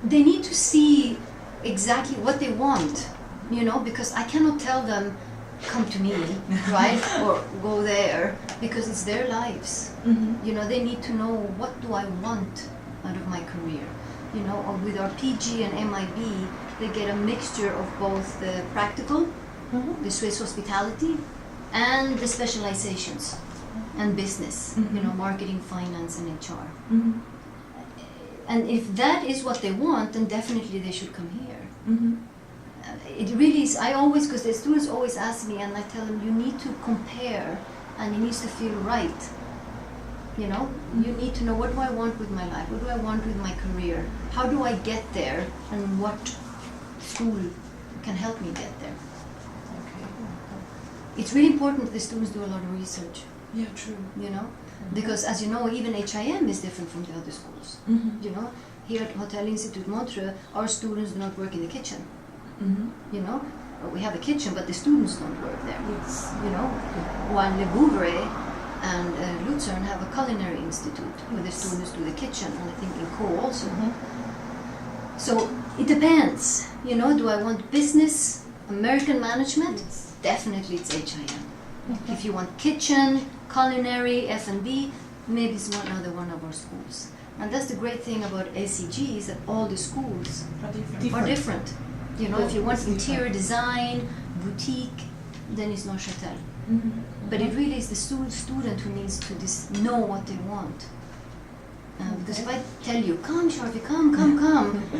they need to see exactly what they want, you know, because I cannot tell them, come to me, right, or go there, because it's their lives. You know, they need to know, what do I want out of my career? You know, with our PG and MIB, they get a mixture of both the practical, the Swiss hospitality, and the specializations and business, you know, marketing, finance, and HR. And if that is what they want, then definitely they should come here. It really is. I always, because the students always ask me, and I tell them, you need to compare, and it needs to feel right. You know, you need to know, what do I want with my life? What do I want with my career? How do I get there? And what school can help me get there? It's really important that the students do a lot of research. Yeah, true. You know, because as you know, even HIM is different from the other schools. You know, here at Hotel Institute Montreux, our students do not work in the kitchen. You know, we have a kitchen, but the students don't work there. Yes. You know, while Le Bouvray and Luzern have a culinary institute where the students do the kitchen, and I think in Co also. So it depends. You know, do I want business, American management? Yes. Definitely it's HIM. If you want kitchen, culinary, F&B, maybe it's another one of our schools. And that's the great thing about ACG, is that all the schools are different. You know, if you want interior design, boutique, then it's Neuchâtel. But it really is the student who needs to know what they want. Because if I tell you, come Sharfi, come,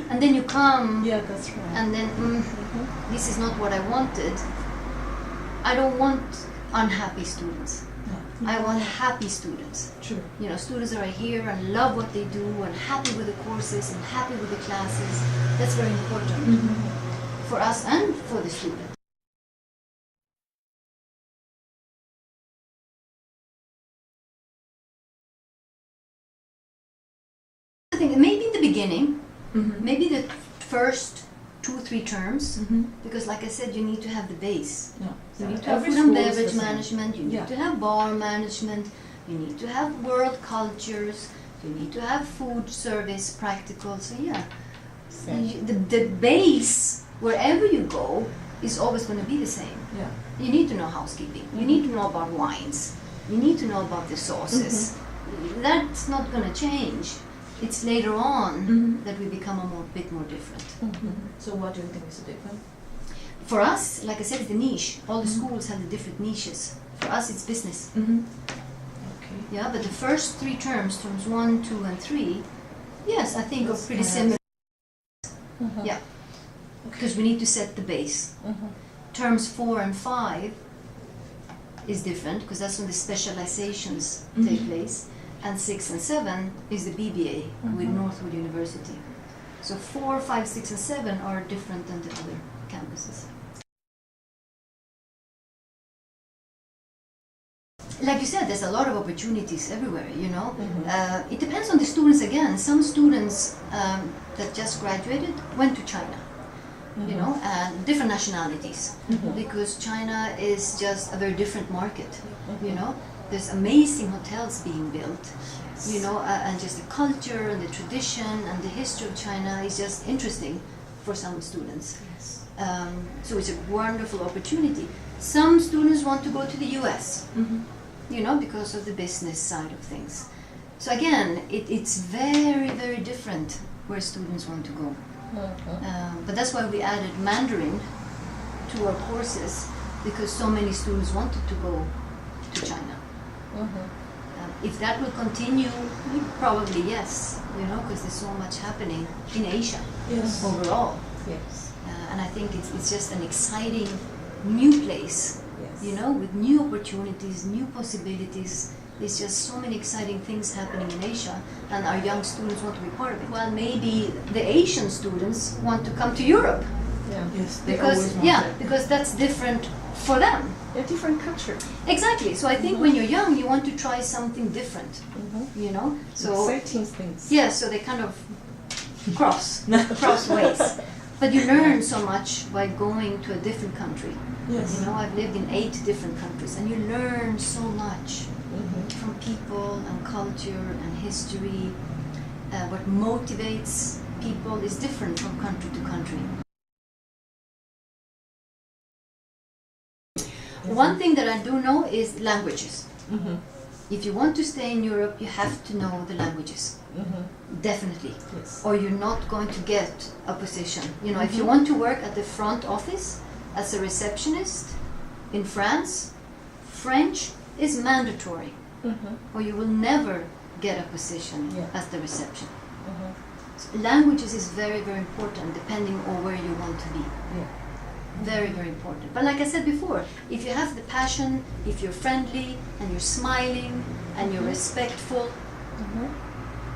and then you come, Yeah, that's right. and then this is not what I wanted, I don't want unhappy students. I want happy students. True. You know, students that are here and love what they do and happy with the courses and happy with the classes. That's very important for us and for the student. I think maybe in the beginning, maybe the first 2-3 terms, because like I said, you need to have the base. Yeah. You need to have food and beverage management, you need to have bar management, you need to have world cultures, you need to have food service practical. So yeah, the base, wherever you go, is always going to be the same. Yeah. You need to know housekeeping, you need to know about wines, you need to know about the sauces. That's not going to change. It's later on that we become a bit more different. So what do you think is different? For us, like I said, it's the niche. All the schools have the different niches. For us, it's business. Okay. Yeah, but the first 3 terms, terms 1, 2, and 3, yes, I think are pretty similar. Yeah, because we need to set the base. Terms 4 and 5 is different, because that's when the specializations take place. And 6 and 7 is the BBA with Northwood University. So 4, 5, 6, and 7 are different than the other campuses. Like you said, there's a lot of opportunities everywhere, you know. It depends on the students again. Some students that just graduated went to China, you know, and different nationalities, because China is just a very different market, you know. There's amazing hotels being built, you know, and just the culture and the tradition and the history of China is just interesting for some students. So it's a wonderful opportunity. Some students want to go to the US, you know, because of the business side of things. So again, it's very, very different where students want to go. But that's why we added Mandarin to our courses, because so many students wanted to go to China. If that will continue, probably yes, you know, because there's so much happening in Asia overall. And I think it's just an exciting new place, you know, with new opportunities, new possibilities. There's just so many exciting things happening in Asia, and our young students want to be part of it. Well, maybe the Asian students want to come to Europe. Because that's different for them. A different culture. Exactly. So I think when you're young, you want to try something different. You know. So exciting things. Yeah. So they kind of cross ways. But you learn so much by going to a different country. Yes. You know, I've lived in 8 different countries, and you learn so much from people and culture and history. What motivates people is different from country to country. One thing that I do know is languages. If you want to stay in Europe, you have to know the languages. Definitely. Yes. Or you're not going to get a position. You know, if you want to work at the front office as a receptionist in France, French is mandatory. Or you will never get a position at the reception. So languages is very, very important depending on where you want to be. Very, very important. But like I said before, if you have the passion, if you're friendly and you're smiling and you're respectful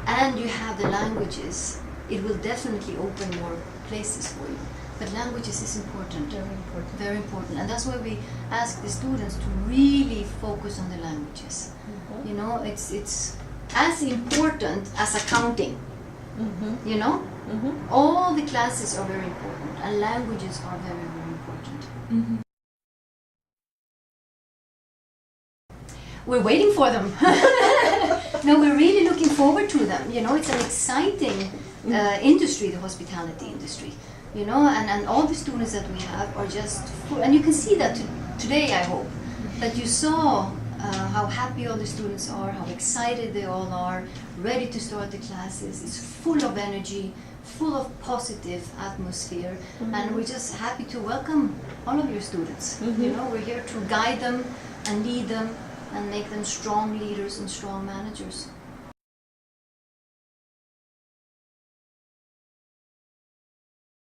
and you have the languages, it will definitely open more places for you. But languages is important. Very important. Very important. And that's why we ask the students to really focus on the languages. You know, it's as important as accounting. You know? All the classes are very important and languages are very, very important. We're waiting for them. No, we're really looking forward to them. You know, it's an exciting industry, the hospitality industry. You know, and all the students that we have are just full. And you can see that today, I hope, that you saw how happy all the students are, how excited they all are, ready to start the classes. It's full of energy, full of positive atmosphere, and we're just happy to welcome all of your students. You know, we're here to guide them and lead them and make them strong leaders and strong managers.